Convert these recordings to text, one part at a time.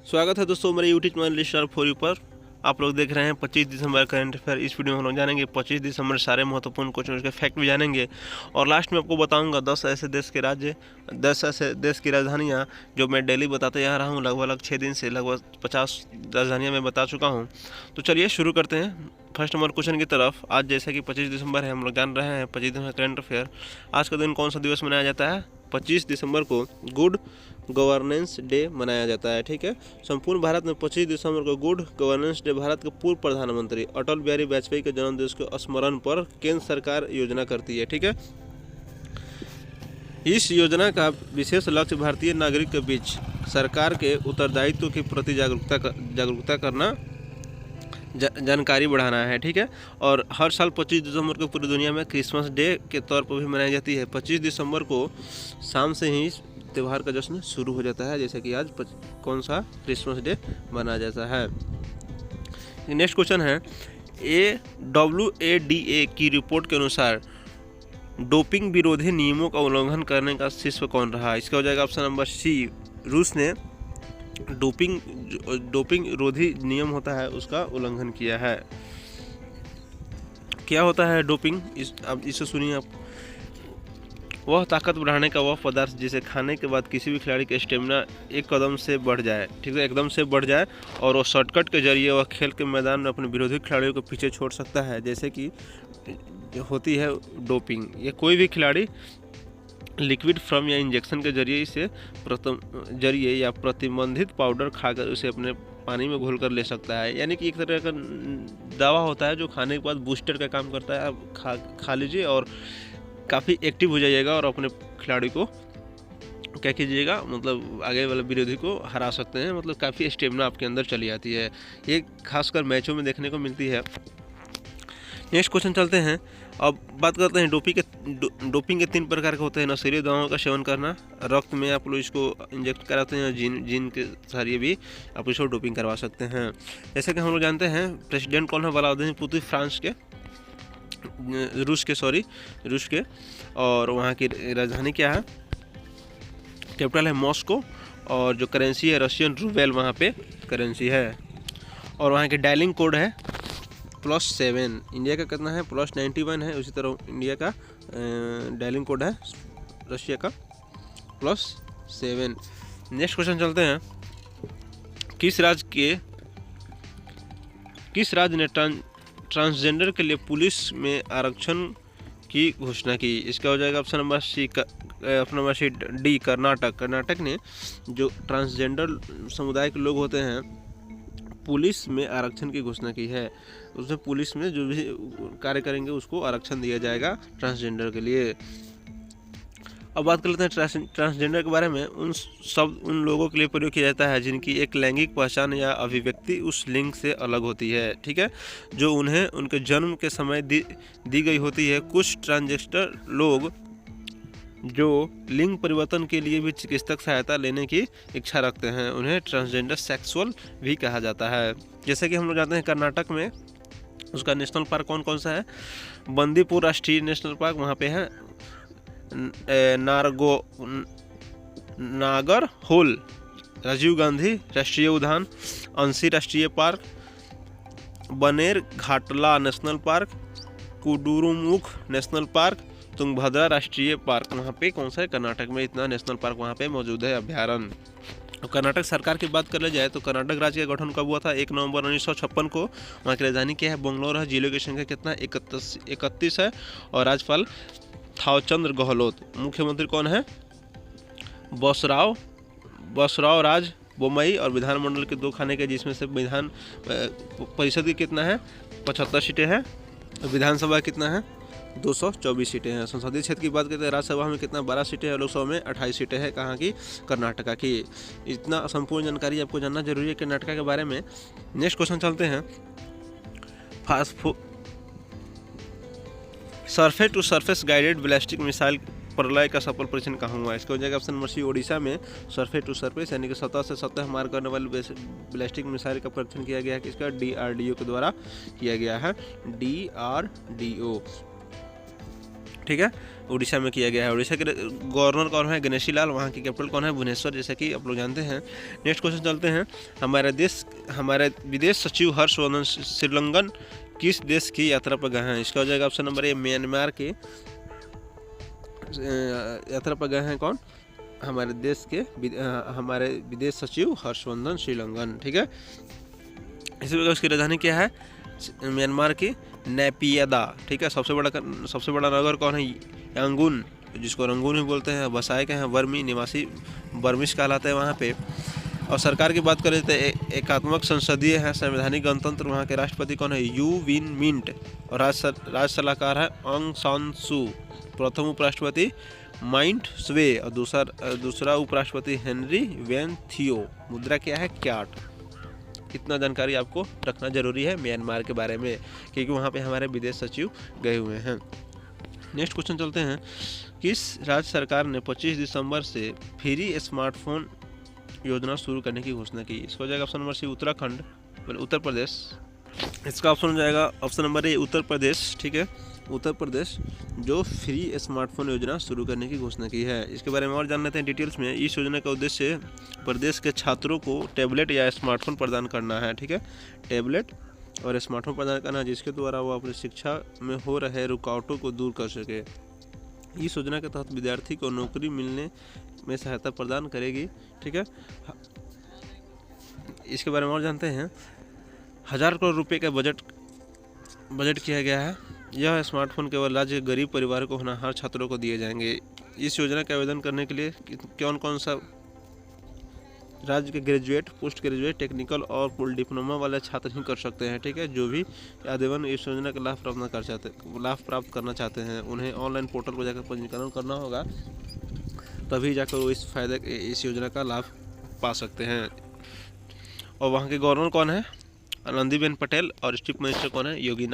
स्वागत है दोस्तों मेरे YouTube channel star for you पर। आप लोग देख रहे हैं 25 दिसंबर करंट अफेयर। इस वीडियो में हम लोग जानेंगे 25 दिसंबर सारे महत्वपूर्ण क्वेश्चन के फैक्ट भी जानेंगे और लास्ट में आपको बताऊंगा 10 ऐसे देश के राज्य, 10 ऐसे देश की राजधानियां जो मैं डेली बताते जा रहा हूं। लगभग 6 दिन से लगभग 50 राजधानियाँ मैं बता चुका हूँ। तो चलिए शुरू करते हैं फर्स्ट नंबर क्वेश्चन की तरफ। आज जैसे कि 25 दिसंबर है, हम लोग जान रहे हैं 25 दिसंबर करंट अफेयर। आज का दिन कौन सा दिवस मनाया जाता है? 25 दिसंबर को गुड गवर्नेंस डे मनाया जाता है। ठीक है, संपूर्ण भारत में 25 दिसंबर को गुड गवर्नेंस डे भारत के पूर्व प्रधानमंत्री अटल बिहारी वाजपेयी के जन्मदिवस के स्मरण पर केंद्र सरकार योजना करती है। ठीक है, इस योजना का विशेष लक्ष्य भारतीय नागरिक के बीच सरकार के उत्तरदायित्व के प्रति जागरूकता करना, जानकारी बढ़ाना है। ठीक है, और हर साल 25 दिसंबर को पूरी दुनिया में क्रिसमस डे के तौर पर भी मनाई जाती है। 25 दिसंबर को शाम से ही त्यौहार का जश्न शुरू हो जाता है, जैसे कि आज कौन सा क्रिसमस डे मनाया जाता है। नेक्स्ट क्वेश्चन है, WADA की रिपोर्ट के अनुसार डोपिंग विरोधी नियमों का उल्लंघन करने का शीर्ष कौन रहा? इसका हो जाएगा ऑप्शन नंबर सी, रूस ने डोपिंग विरोधी नियम होता है उसका उल्लंघन किया है। क्या होता है डोपिंग? अब इसे सुनिए आप। वह ताकत बढ़ाने का वह पदार्थ जिसे खाने के बाद किसी भी खिलाड़ी का स्टेमिना एक कदम से बढ़ जाए। ठीक है, एकदम से बढ़ जाए और वो शॉर्टकट के जरिए वह खेल के मैदान में अपने विरोधी खिलाड़ियों को पीछे छोड़ सकता है, जैसे कि होती है डोपिंग। ये कोई भी खिलाड़ी लिक्विड फॉर्म या इंजेक्शन के जरिए या प्रतिबंधित पाउडर खाकर उसे अपने पानी में घोल कर ले सकता है। यानी कि एक तरह का दवा होता है जो खाने के बाद बूस्टर का काम करता है। आप खा लीजिए और काफ़ी एक्टिव हो जाइएगा और अपने खिलाड़ी को क्या कीजिएगा, मतलब आगे वाले विरोधी को हरा सकते हैं। मतलब काफ़ी स्टेमिना आपके अंदर चली आती है। ये खासकर मैचों में देखने को मिलती है। नेक्स्ट क्वेश्चन चलते हैं। अब बात करते हैं डोपिंग के 3 प्रकार के होते हैं। नशीली दवाओं का सेवन करना, रक्त में आप लोग इसको इंजेक्ट कराते हैं, जीन के जरिए भी आप इसको डोपिंग करवा सकते हैं। जैसे कि हम लोग जानते हैं प्रेसिडेंट कौन है? व्लादिमीर पुतिन, फ्रांस के, रूस के। और वहाँ की राजधानी क्या है? कैपिटल है मॉस्को। और जो करेंसी है रशियन रूबेल वहाँ पे करेंसी है। और वहाँ की डायलिंग कोड है +7। इंडिया का कितना है? +91 है। उसी तरह इंडिया का डायलिंग कोड है रशिया का +7। नेक्स्ट क्वेश्चन चलते हैं। किस राज्य ने ट्रांसजेंडर के लिए पुलिस में आरक्षण की घोषणा की? इसका हो जाएगा option number C D, Karnataka ने जो ट्रांसजेंडर समुदाय के लोग होते हैं पुलिस में आरक्षण की घोषणा की है। उसमें पुलिस में जो भी कार्य करेंगे उसको आरक्षण दिया जाएगा ट्रांसजेंडर के लिए। अब बात कर लेते हैं ट्रांसजेंडर के बारे में। उन लोगों के लिए प्रयोग किया जाता है जिनकी एक लैंगिक पहचान या अभिव्यक्ति उस लिंग से अलग होती है। ठीक है, जो उन्हें उनके जन्म के समय दी गई होती है। कुछ ट्रांसजेंडर लोग जो लिंग परिवर्तन के लिए भी चिकित्सक सहायता लेने की इच्छा रखते हैं उन्हें ट्रांसजेंडर सेक्सुअल भी कहा जाता है। जैसे कि हम लोग जानते हैं कर्नाटक में उसका नेशनल पार्क कौन सा है? बंदीपुर राष्ट्रीय नेशनल पार्क, वहाँ पे है नागर होल, राजीव गांधी राष्ट्रीय उद्यान, अंशी राष्ट्रीय park, Bannerghatta national park, Kudremukh national park, Tungabhadra राष्ट्रीय पार्क। वहाँ पे कौन सा है? कर्नाटक में इतना नेशनल पार्क वहाँ पे मौजूद है, अभ्यारण्य। कर्नाटक सरकार की बात कर ली जाए तो कर्नाटक राज्य का गठन कब हुआ था? 1 नवंबर 1956 को। वहाँ की राजधानी क्या है? बेंगलोर है। जिलों की संख्या कितना? 31 है। और राज्यपाल थावरचंद गहलोत। मुख्यमंत्री कौन है? बसवराज राज बोम्मई। और विधानमंडल के 2 खाने के, जिसमें से विधान परिषद की कितना है? 75 सीटें हैं। विधानसभा कितना है? 224 सीटें हैं। संसदीय क्षेत्र की बात करते हैं, राज्यसभा में कितना? 12 सीटें हैं। लोकसभा में 28 सीटें हैं। कहाँ की? कर्नाटका की। इतना संपूर्ण जानकारी आपको जानना जरूरी है कर्नाटका के बारे में। नेक्स्ट क्वेश्चन चलते हैं। Surface to surface guided ballistic missile Pralay का सफल परीक्षण कहाँ हुआ? इसका हो जाएगा ऑप्शन नंबर सी, ओडिशा में। सरफेस टू सरफेस यानी कि सतह से सतह मार करने वाली बैलिस्टिक मिसाइल का परीक्षण किया गया है। किसका? DRDO के द्वारा किया गया है। DRDO। ठीक है, उड़ीसा में किया गया है। उड़ीसा के गवर्नर कौन है? गणेशी लाल। वहाँ की कैपिटल कौन है? भुवनेश्वर, जैसा कि आप लोग जानते हैं। नेक्स्ट क्वेश्चन चलते हैं। हमारे विदेश सचिव हर्षवर्धन श्रीलंकन किस देश की यात्रा पर गए हैं? इसका हो जाएगा ऑप्शन नंबर ए, म्यांमार के यात्रा पर गए हैं। कौन? हमारे विदेश सचिव हर्षवर्धन श्रीलंकन। ठीक है, इसी प्रकार उसकी राजधानी क्या है? म्यांमार की नेपियदा। ठीक है, सबसे बड़ा नगर कौन है? यांगून, जिसको रंगून भी बोलते हैं। बसाए के हैं बर्मी निवासी, बर्मिश कहलाते हैं वहाँ पे। और सरकार की बात करें तो एकात्मक संसदीय है, संवैधानिक गणतंत्र। वहाँ के राष्ट्रपति कौन है? You Win Myint. और राज्य सलाहकार है ऑंग सान सू। प्रथम उपराष्ट्रपति माइंट स्वे और दूसरा उपराष्ट्रपति हेनरी वेन थियो। मुद्रा क्या है? क्याट। इतना जानकारी आपको रखना जरूरी है म्यांमार के बारे में, क्योंकि वहाँ पे हमारे विदेश सचिव गए हुए हैं। नेक्स्ट क्वेश्चन चलते हैं। किस राज्य सरकार ने 25 दिसंबर से फ्री स्मार्टफोन योजना शुरू करने की घोषणा की? इसका हो जाएगा ऑप्शन नंबर सी, उत्तराखंड, उत्तर प्रदेश। इसका ऑप्शन हो जाएगा option number A, Uttar Pradesh. ठीक है, उत्तर प्रदेश जो फ्री स्मार्टफोन योजना शुरू करने की घोषणा की है। इसके बारे में और जान लेते हैं डिटेल्स में। इस योजना का उद्देश्य प्रदेश के छात्रों को टैबलेट या स्मार्टफोन प्रदान करना है। ठीक है, टैबलेट और स्मार्टफोन प्रदान करना, जिसके द्वारा वो अपनी शिक्षा में हो रहे रुकावटों को दूर कर सके। इस योजना के तहत विद्यार्थी को नौकरी मिलने में सहायता प्रदान करेगी। ठीक है, इसके बारे में और जानते हैं। 1000 करोड़ रुपए का बजट किया गया है। यह स्मार्टफोन केवल राज्य के गरीब परिवार को होनहार छात्रों को दिए जाएंगे। इस योजना के आवेदन करने के लिए कौन सा राज्य के ग्रेजुएट, पोस्ट ग्रेजुएट, टेक्निकल और फुल डिप्लोमा वाले छात्र ही कर सकते हैं। ठीक है, जो भी आवेदन इस योजना का लाभ प्राप्त करना चाहते हैं, उन्हें ऑनलाइन पोर्टल पर जाकर पंजीकरण करना होगा, तभी जाकर वो इस योजना का लाभ पा सकते हैं। और वहाँ के गवर्नर कौन है? आनंदीबेन पटेल। और चीफ मिनिस्टर कौन है? योगी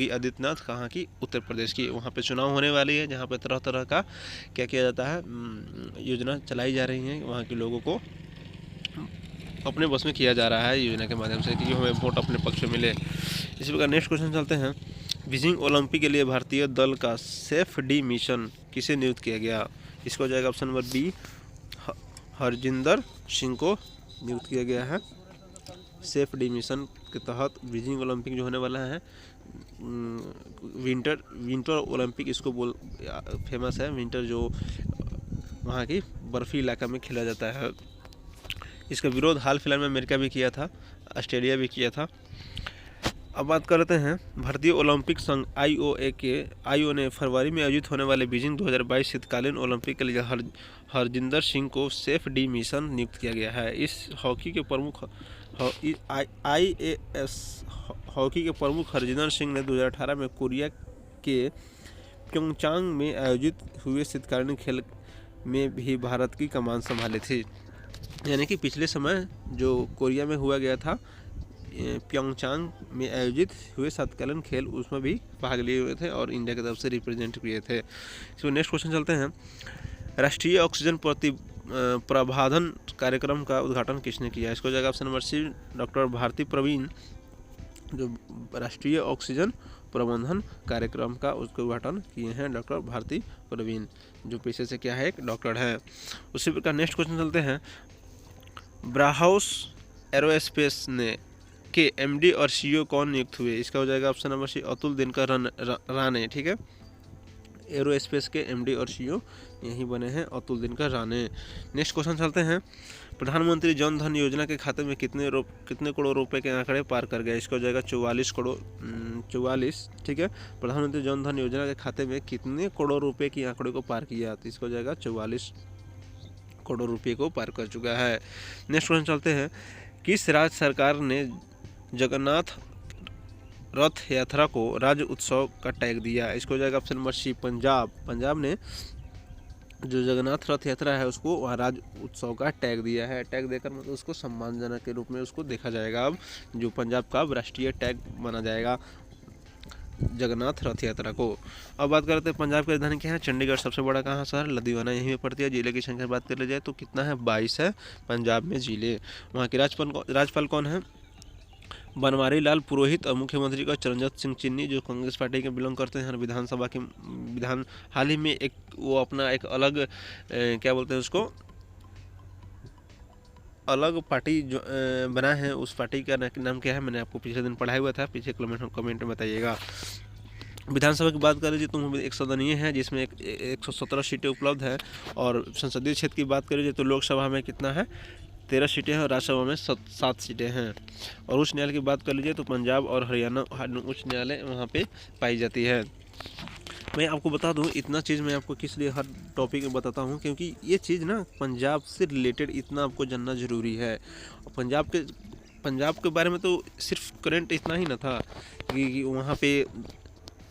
आदित्यनाथ। कहाँ की? उत्तर प्रदेश की। वहाँ पे चुनाव होने वाली है, जहाँ पे तरह तरह का क्या किया जाता है, योजना चलाई जा रही है। वहाँ के लोगों को अपने बस में किया जा रहा है योजना के माध्यम से, कि हमें वोट अपने पक्ष में मिले। इसी प्रकार नेक्स्ट क्वेश्चन चलते हैं। बीजिंग ओलंपिक के लिए भारतीय दल का सेफ डी मिशन किसे नियुक्त किया गया? इसको हो जाएगा option number B, Harjinder Singh को नियुक्त किया गया है। सेफ डी मिशन के तहत बीजिंग ओलंपिक जो होने वाला है, विंटर ओलंपिक इसको फेमस है। विंटर जो वहाँ की बर्फी इलाका में खेला जाता है। इसका विरोध हाल फिलहाल में अमेरिका भी किया था, ऑस्ट्रेलिया भी किया था। अब बात करते हैं भारतीय ओलंपिक संघ आईओ ने फरवरी में आयोजित होने वाले बीजिंग 2022 शीतकालीन ओलंपिक के लिए हरजिंदर सिंह को सेफ डी मिशन नियुक्त किया गया है। इस हॉकी के प्रमुख हॉकी के प्रमुख हरजिंदर सिंह ने 2018 में कोरिया के प्योंगचांग में आयोजित हुए शीतकालीन खेल में भी भारत की कमान संभाली थी। यानी कि पिछले समय जो कोरिया में हुआ गया था, प्योंगचांग में आयोजित हुए शीतकालीन खेल, उसमें भी भाग लिए हुए थे और इंडिया की तरफ से रिप्रेजेंट किए थे। इसमें नेक्स्ट क्वेश्चन चलते हैं। राष्ट्रीय ऑक्सीजन प्रबंधन कार्यक्रम का उद्घाटन किसने किया? इसको जगह option number C, doctor Bharati Pravin, जो राष्ट्रीय ऑक्सीजन प्रबंधन कार्यक्रम का उसका उद्घाटन किए हैं डॉक्टर भारती प्रवीण, जो पेशे से क्या है, एक डॉक्टर है। उसी प्रकार नेक्स्ट क्वेश्चन चलते हैं। ब्राहाउस एरोस्पेस के एमडी और सीईओ कौन नियुक्त हुए? इसका हो जाएगा option number C, Atul Dinkar Rane. ठीक है, एरोस्पेस के एमडी और सीईओ यही बने हैं, अतुल दिनकर राणे। नेक्स्ट क्वेश्चन चलते हैं। प्रधानमंत्री जन धन योजना के खाते में कितने करोड़ रुपए के आंकड़े पार कर गए? इसका हो जाएगा 44 करोड़। ठीक है, प्रधानमंत्री जन धन योजना के खाते में कितने करोड़ रुपए की आंकड़े को पार किया? तो इसका हो जाएगा 44 करोड़ रुपए को पार कर चुका है। नेक्स्ट क्वेश्चन चलते हैं। किस राज्य सरकार ने जगन्नाथ रथ यात्रा को राज्य उत्सव का टैग दिया? इसको हो जाएगा ऑप्शन नंबर सी, पंजाब ने जो जगन्नाथ रथ यात्रा है उसको वहाँ राज्य उत्सव का टैग दिया है। टैग देकर मतलब उसको सम्मानजनक के रूप में उसको देखा जाएगा। अब जो पंजाब का राष्ट्रीय टैग माना जाएगा जगन्नाथ रथ यात्रा को। अब बात करते हैं पंजाब की राजधानी क्या है? चंडीगढ़। सबसे बड़ा कहाँ शहर? लुधियाना यहीं में पड़ती है। जिले की संख्या बात कर ली जाए तो कितना है? 22 है पंजाब में जिले। वहाँ के राज्यपाल कौन है? बनवारी लाल पुरोहित और मुख्यमंत्री का चरणजीत सिंह चन्नी, जो कांग्रेस पार्टी के बिलोंग करते हैं, विधानसभा के हाल ही में एक वो अपना एक अलग क्या बोलते हैं उसको, अलग पार्टी जो बना है। उस पार्टी का नाम क्या है, मैंने आपको पिछले दिन पढ़ाया हुआ था, पीछे कमेंट में बताइएगा। विधानसभा की बात करें तो एक सदनीय है जिसमें 117 सीटें उपलब्ध हैं, और संसदीय क्षेत्र की बात करें तो लोकसभा में कितना है, 13 सीटें हैं, और राज्यसभा में 7 सीटें हैं। और उच्च न्यायालय की बात कर लीजिए तो पंजाब और हरियाणा उच्च न्यायालय वहाँ पे पाई जाती है। मैं आपको बता दूं, इतना चीज़ मैं आपको किस लिए हर टॉपिक में बताता हूं, क्योंकि ये चीज़ ना पंजाब से रिलेटेड इतना आपको जानना ज़रूरी है। पंजाब के बारे में तो सिर्फ करंट इतना ही ना था कि वहाँ पे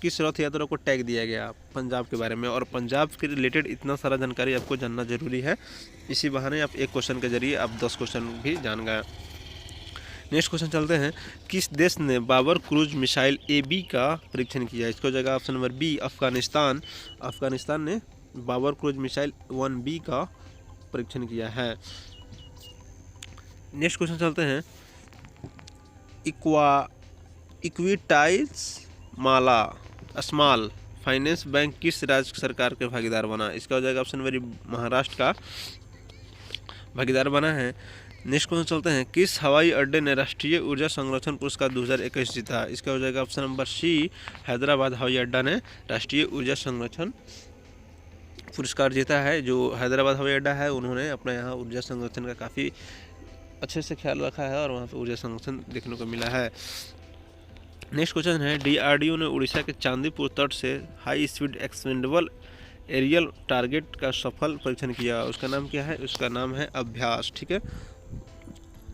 किस रथ यात्रा को टैग दिया गया पंजाब के बारे में, और पंजाब के रिलेटेड इतना सारा जानकारी आपको जानना ज़रूरी है। इसी बहाने आप एक क्वेश्चन के जरिए आप 10 क्वेश्चन भी जान गए। नेक्स्ट क्वेश्चन चलते हैं, किस देश ने बाबर क्रूज मिसाइल AB का परीक्षण किया? इसको जगह ऑप्शन नंबर बी, अफगानिस्तान ने बाबर क्रूज मिसाइल 1B का परीक्षण किया है। नेक्स्ट क्वेश्चन चलते हैं, इक्विटाइज माला स्मॉल फाइनेंस बैंक किस राज्य सरकार के भागीदार बना? इसका हो जाएगा ऑप्शन नंबर महाराष्ट्र का भागीदार बना है। नेक्स्ट क्वेश्चन चलते हैं, किस हवाई अड्डे ने राष्ट्रीय ऊर्जा संरक्षण पुरस्कार 2021 जीता? इसका हो जाएगा ऑप्शन नंबर सी, हैदराबाद हवाई अड्डा ने राष्ट्रीय ऊर्जा संरक्षण पुरस्कार जीता है। जो हैदराबाद हवाई अड्डा है, उन्होंने अपना यहाँ ऊर्जा संरक्षण का काफ़ी अच्छे से ख्याल रखा है, और वहाँ पर ऊर्जा संरक्षण देखने को मिला है। नेक्स्ट क्वेश्चन है, DRDO ने उड़ीसा के चांदीपुर तट से high speed expendable aerial target का सफल परीक्षण किया। उसका नाम क्या है? उसका नाम है अभ्यास। ठीक है,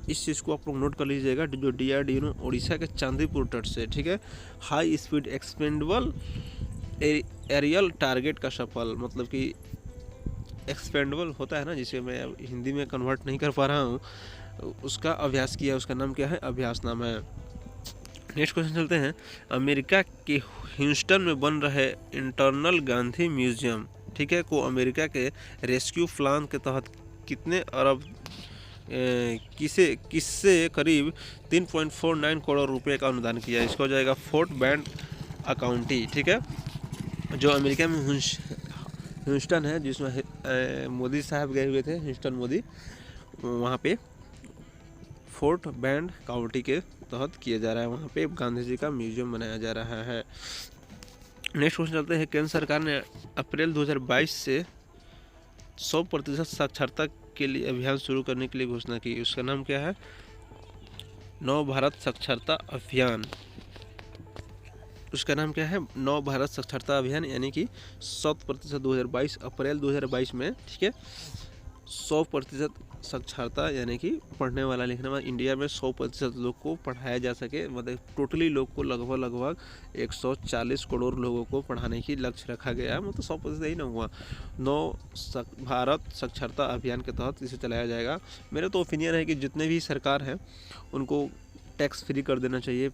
इस चीज़ को आप लोग नोट कर लीजिएगा। जो DRDO ने उड़ीसा के चांदीपुर तट से, ठीक है, high speed expendable aerial target का सफल, मतलब कि एक्सपेंडेबल होता है ना, जिसे मैं हिंदी में कन्वर्ट नहीं कर पा रहा हूँ, उसका अभ्यास किया। उसका नाम क्या है? अभ्यास नाम है। नेक्स्ट क्वेश्चन चलते हैं, अमेरिका के ह्यूस्टन में बन रहे इंटरनल गांधी म्यूजियम, ठीक है, को अमेरिका के रेस्क्यू प्लान के तहत कितने अरब किससे करीब 3.49 करोड़ रुपए का अनुदान किया? इसका हो जाएगा फोर्ट बैंड अकाउंटी। ठीक है, जो अमेरिका में ह्यूस्टन है, जिसमें मोदी साहब गए हुए थे, ह्यूस्टन मोदी, वहाँ पे फोर्ट बैंड काउंटी के तहत किया जा रहा है। वहाँ पे गांधी जी का म्यूजियम बनाया जा रहा है। नेक्स्ट क्वेश्चन चलते हैं, केंद्र सरकार ने अप्रैल 2022 से 100% साक्षरता के लिए अभियान शुरू करने के लिए घोषणा की। उसका नाम क्या है? नव भारत साक्षरता अभियान। उसका नाम क्या है? नव भारत साक्षरता अभियान, यानी कि 100% 2022 अप्रैल 2022 में, ठीक है, 100% साक्षरता, यानी कि पढ़ने वाला लिखने वाला इंडिया में 100% लोग को पढ़ाया जा सके। मतलब टोटली लोग को लगभग 140 करोड़ लोगों को पढ़ाने की लक्ष्य रखा गया है। मतलब 100% ही ना हुआ। भारत साक्षरता अभियान के तहत इसे चलाया जाएगा। मेरा तो ओपिनियन है कि जितने भी सरकार हैं उनको टैक्स फ्री कर देना चाहिए,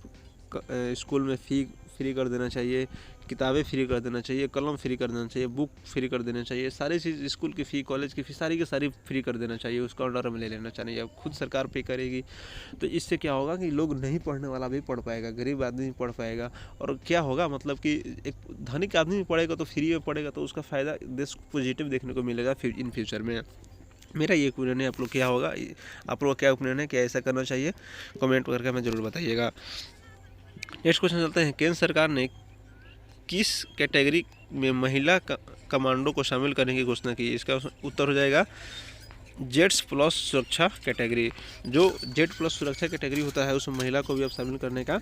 स्कूल में फ़ी फ्री कर देना चाहिए, किताबें फ्री कर देना चाहिए, कलम फ्री कर देना चाहिए, बुक फ्री कर देना चाहिए, सारी चीज़, स्कूल की फ़ी, कॉलेज की फ़ी, सारी की सारी फ्री कर देना चाहिए। उसका ऑर्डर में ले लेना चाहिए। अब खुद सरकार पे करेगी तो इससे क्या होगा कि लोग नहीं पढ़ने वाला भी पढ़ पाएगा, गरीब आदमी पढ़ पाएगा। और क्या होगा, मतलब कि एक धनिक आदमी पढ़ेगा तो फ्री में पढ़ेगा, तो उसका फ़ायदा देश को पॉजिटिव देखने को मिलेगा इन फ्यूचर में। मेरा ये ओपिनियन है। आप लोग क्या होगा, आप लोग क्या ओपिनियन है, क्या ऐसा करना चाहिए, कमेंट करके हमें ज़रूर बताइएगा। नेक्स्ट क्वेश्चन चलते हैं, केंद्र सरकार ने किस कैटेगरी में महिला कमांडो को शामिल करने की घोषणा की? इसका उत्तर हो जाएगा जेड्स प्लस सुरक्षा कैटेगरी। जो जेड प्लस सुरक्षा कैटेगरी होता है उसमें महिला को भी अब शामिल करने का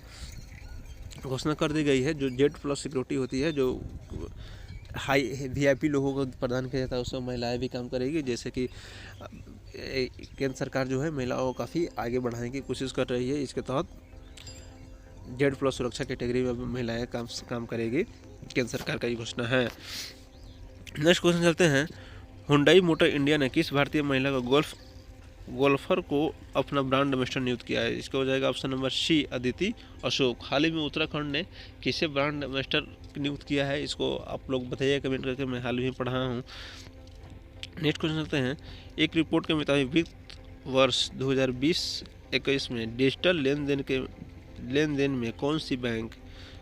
घोषणा कर दी गई है। जो जेड प्लस सिक्योरिटी होती है, जो हाई VIP लोगों को प्रदान किया जाता है, उसमें महिलाएं भी काम करेगी। जैसे कि केंद्र सरकार जो है महिलाओं को काफ़ी आगे बढ़ाने की कोशिश कर रही है। इसके तहत जेड प्लस सुरक्षा कैटेगरी में महिलाएं काम करेगी। केंद्र सरकार का ये घोषणा है। नेक्स्ट क्वेश्चन चलते हैं, हुंडई मोटर इंडिया ने किस भारतीय महिला को गोल्फर को अपना ब्रांड एम्बेसडर नियुक्त किया है? इसका हो जाएगा option number C, Aditi Ashok. हाल ही में उत्तराखंड ने किसे ब्रांड एम्बेसडर नियुक्त किया है? इसको आप लोग बताइए कमेंट करके, मैं हाल ही में पढ़ा हूँ। नेक्स्ट क्वेश्चन चलते हैं, एक रिपोर्ट के मुताबिक वित्त वर्ष 2020-21 में डिजिटल लेन देन के लेन देन में कौन सी बैंक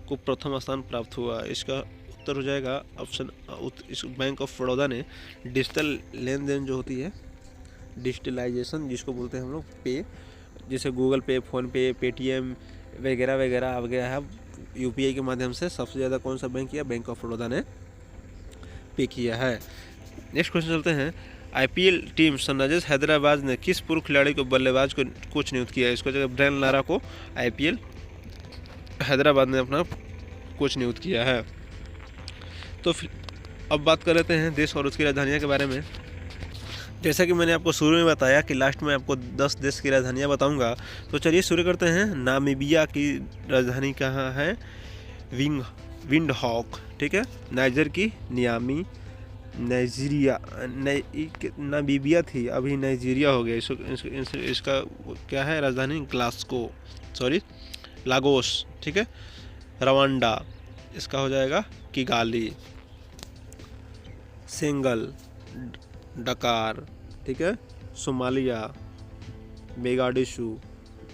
को प्रथम स्थान प्राप्त हुआ? इसका उत्तर हो जाएगा ऑप्शन इस बैंक ऑफ बड़ौदा ने डिजिटल लेन देन जो होती है, डिजिटलाइजेशन जिसको बोलते हैं हम लोग, पे, जैसे गूगल पे, फ़ोन पे, पेटीएम वगैरह वगैरह आ गया है, यूपीआई के माध्यम से सबसे ज़्यादा कौन सा बैंक किया? बैंक ऑफ बड़ौदा ने पे किया है। नेक्स्ट क्वेश्चन चलते हैं। आईपीएल टीम सनराइजर्स हैदराबाद ने किस पूर्व खिलाड़ी को बल्लेबाज को कोच नियुक्त किया है? इसको जगह ब्रायन लारा को आईपीएल हैदराबाद ने अपना कोच नियुक्त किया है। तो अब बात कर लेते हैं देश और उसकी राजधानियाँ के बारे में। जैसा कि मैंने आपको शुरू में बताया कि लास्ट में आपको 10 देश की राजधानियाँ बताऊंगा, तो चलिए शुरू करते हैं। नामीबिया की राजधानी कहाँ है? विंडहॉक, ठीक है। नाइजर की नियामी, नाइजीरिया नामीबिया थी, अभी नाइजीरिया हो गया। इसका क्या है राजधानी? लागोस, ठीक है। रवांडा, इसका हो जाएगा किगाली। सेंगल, डकार, ठीक है। सोमालिया, मेगाडिशु।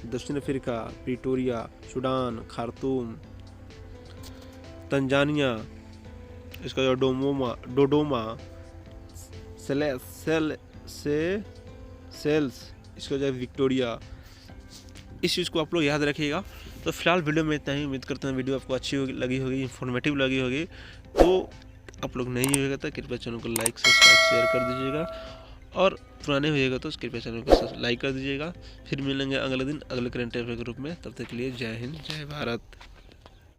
दक्षिण Africa, Pretoria. Sudan, Khartoum. Tanzania, इसका जो डोडोमा। सेल्स, इसका जो है विक्टोरिया। इस चीज़ को आप लोग याद रखिएगा। तो फिलहाल वीडियो में इतना ही। उम्मीद करते हैं वीडियो आपको अच्छी लगी होगी, इन्फॉर्मेटिव लगी होगी। तो आप लोग नहीं होगा तो कृपया चैनल को लाइक, सब्सक्राइब, शेयर कर दीजिएगा, और पुराने होइएगा तो कृपया चैनल को लाइक कर दीजिएगा। फिर मिलेंगे अगले दिन अगले करंट अफेयर के रूप में। तब तक के लिए जय हिंद, जय भारत।